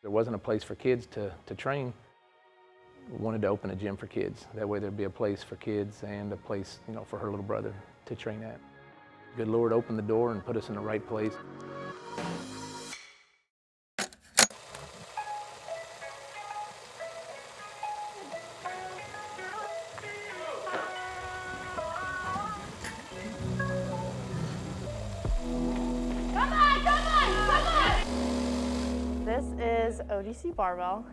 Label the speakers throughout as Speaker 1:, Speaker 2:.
Speaker 1: There wasn't a place for kids to train. We wanted to open a gym for kids. That way there'd be a place for kids and a place, for her little brother to train at. Good Lord opened the door and put us in the right place.
Speaker 2: This is ODC Barbell.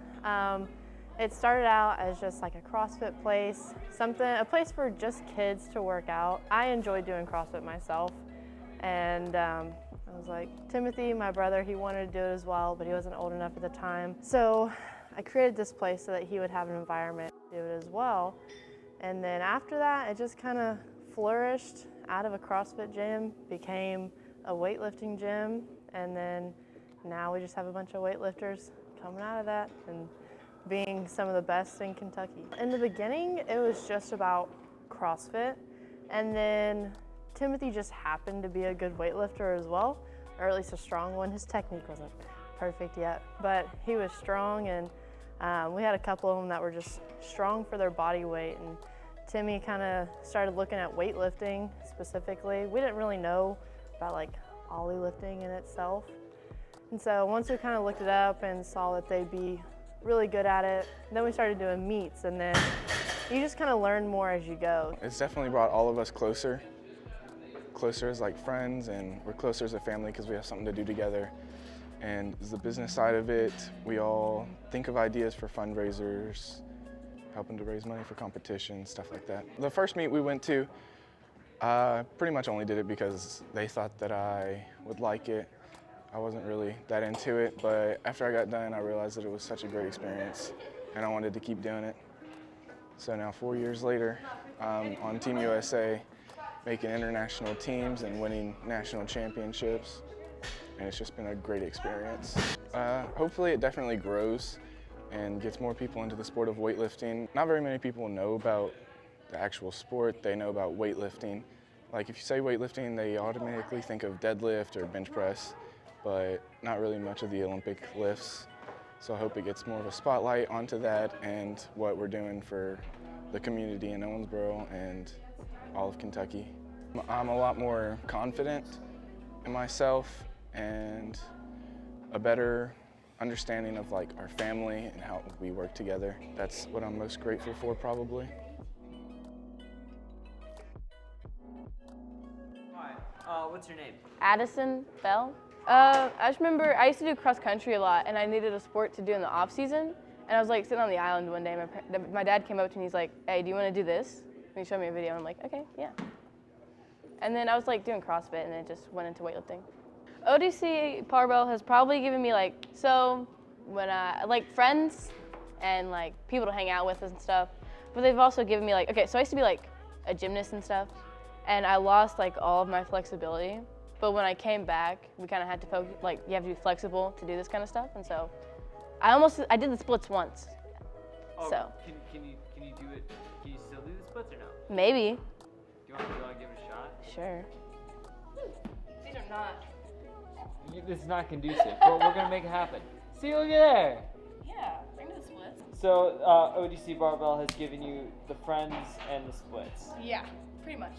Speaker 2: It started out as just like a CrossFit place, a place for just kids to work out. I enjoy doing CrossFit myself, and I was like, Timothy, my brother, he wanted to do it as well, but he wasn't old enough at the time. So I created this place so that he would have an environment to do it as well. And then after that, it just kind of flourished out of a CrossFit gym, became a weightlifting gym, and then now we just have a bunch of weightlifters coming out of that and being some of the best in Kentucky. In the beginning, it was just about CrossFit, and then Timothy just happened to be a good weightlifter as well, or at least a strong one. His technique wasn't perfect yet, but he was strong, and we had a couple of them that were just strong for their body weight, and Timmy kind of started looking at weightlifting specifically. We didn't really know about like ollie lifting in itself. And so once we kind of looked it up and saw that they'd be really good at it, then we started doing meets, and then you just kind of learn more as you go.
Speaker 3: It's definitely brought all of us closer as like friends, and we're closer as a family because we have something to do together. And the business side of it, we all think of ideas for fundraisers, helping to raise money for competitions, stuff like that. The first meet we went to, pretty much only did it because they thought that I would like it. I wasn't really that into it, but after I got done, I realized that it was such a great experience, and I wanted to keep doing it. So now 4 years later, I'm on Team USA, making international teams and winning national championships, and it's just been a great experience. Hopefully it definitely grows and gets more people into the sport of weightlifting. Not very many people know about the actual sport. They know about weightlifting. Like if you say weightlifting, they automatically think of deadlift or bench press, but not really much of the Olympic lifts. So I hope it gets more of a spotlight onto that and what we're doing for the community in Owensboro and all of Kentucky. I'm a lot more confident in myself and a better understanding of like our family and how we work together. That's what I'm most grateful for probably.
Speaker 4: Hi, what's your name?
Speaker 5: Addison Bell. I just remember I used to do cross country a lot, and I needed a sport to do in the off season. And I was like sitting on the island one day, and my dad came up to me, he's like, "Hey, do you want to do this?" And he showed me a video, and I'm like, "Okay, yeah." And then I was like doing CrossFit, and then it just went into weightlifting. ODC Barbell has probably given me when I like friends and like people to hang out with and stuff. But they've also given me okay, so I used to be like a gymnast and stuff, and I lost like all of my flexibility. But when I came back, we kind of had to focus, you have to be flexible to do this kind of stuff. And so I did the splits once.
Speaker 4: Oh,
Speaker 5: so.
Speaker 4: Can you do it? Can you still do the splits or no?
Speaker 5: Maybe.
Speaker 4: Do you want to give it a shot?
Speaker 5: Sure. These are not.
Speaker 4: This is not conducive, but we're going to make it happen. See, look at there.
Speaker 5: Yeah, I can do the splits.
Speaker 4: So ODC Barbell has given you the friends and the splits.
Speaker 5: Yeah, pretty much.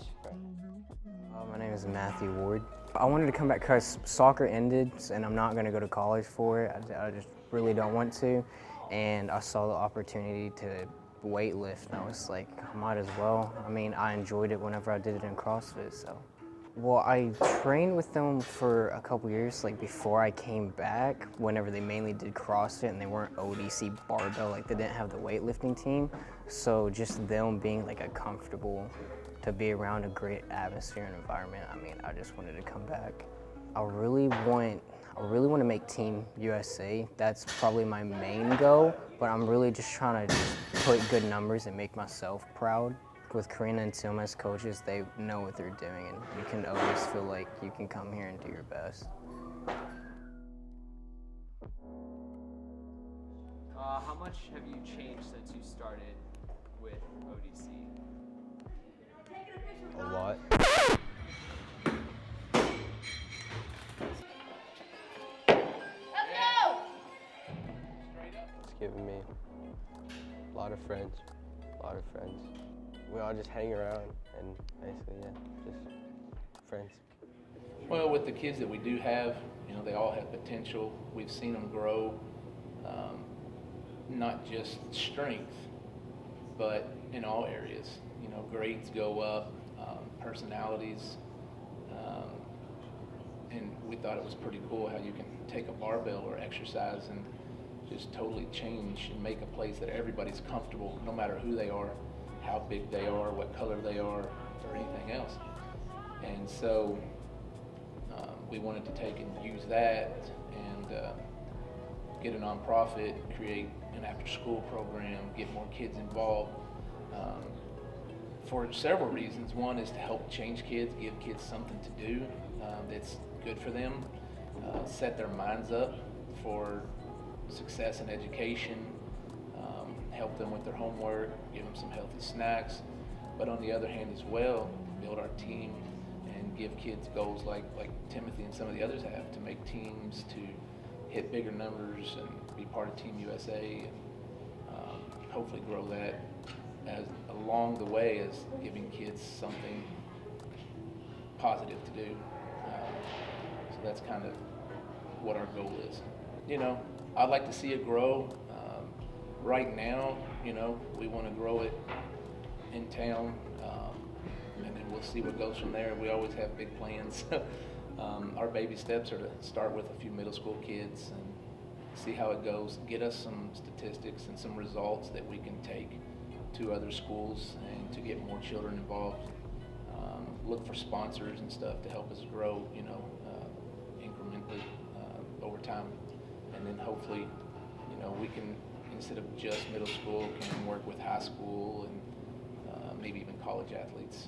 Speaker 6: My name is Matthew Ward. I wanted to come back because soccer ended and I'm not going to go to college for it. I just really don't want to. And I saw the opportunity to weightlift and I was like, I might as well. I mean, I enjoyed it whenever I did it in CrossFit, so. Well, I trained with them for a couple years, before I came back, whenever they mainly did CrossFit and they weren't ODC Barbell, they didn't have the weightlifting team. So just them being a comfortable to be around a great atmosphere and environment, I mean, I just wanted to come back. I really want to make Team USA. That's probably my main goal, but I'm really just trying to put good numbers and make myself proud. With Karina and Tim as coaches, they know what they're doing, and you can always feel like you can come here and do your best.
Speaker 4: How much have you changed since you started with ODC?
Speaker 7: A lot.
Speaker 5: Let's go!
Speaker 7: given me a lot of friends. We all just hang around and basically, yeah, just friends.
Speaker 1: Well, with the kids that we do have, they all have potential. We've seen them grow, not just strength, but in all areas. Grades go up, personalities, and we thought it was pretty cool how you can take a barbell or exercise and just totally change and make a place that everybody's comfortable, no matter who they are, how big they are, what color they are, or anything else. And so we wanted to take and use that and get a nonprofit, create an after-school program, get more kids involved for several reasons. One is to help change kids, give kids something to do that's good for them, set their minds up for success in education, help them with their homework, give them some healthy snacks, but on the other hand as well, build our team and give kids goals like Timothy and some of the others have, to make teams, to hit bigger numbers and be part of Team USA, and hopefully grow that as along the way as giving kids something positive to do. So that's kind of what our goal is. I'd like to see it grow. Right now, we want to grow it in town, and then we'll see what goes from there. We always have big plans. Our baby steps are to start with a few middle school kids and see how it goes, get us some statistics and some results that we can take to other schools and to get more children involved. Look for sponsors and stuff to help us grow, incrementally over time. And then hopefully, we can, instead of just middle school, can work with high school and maybe even college athletes.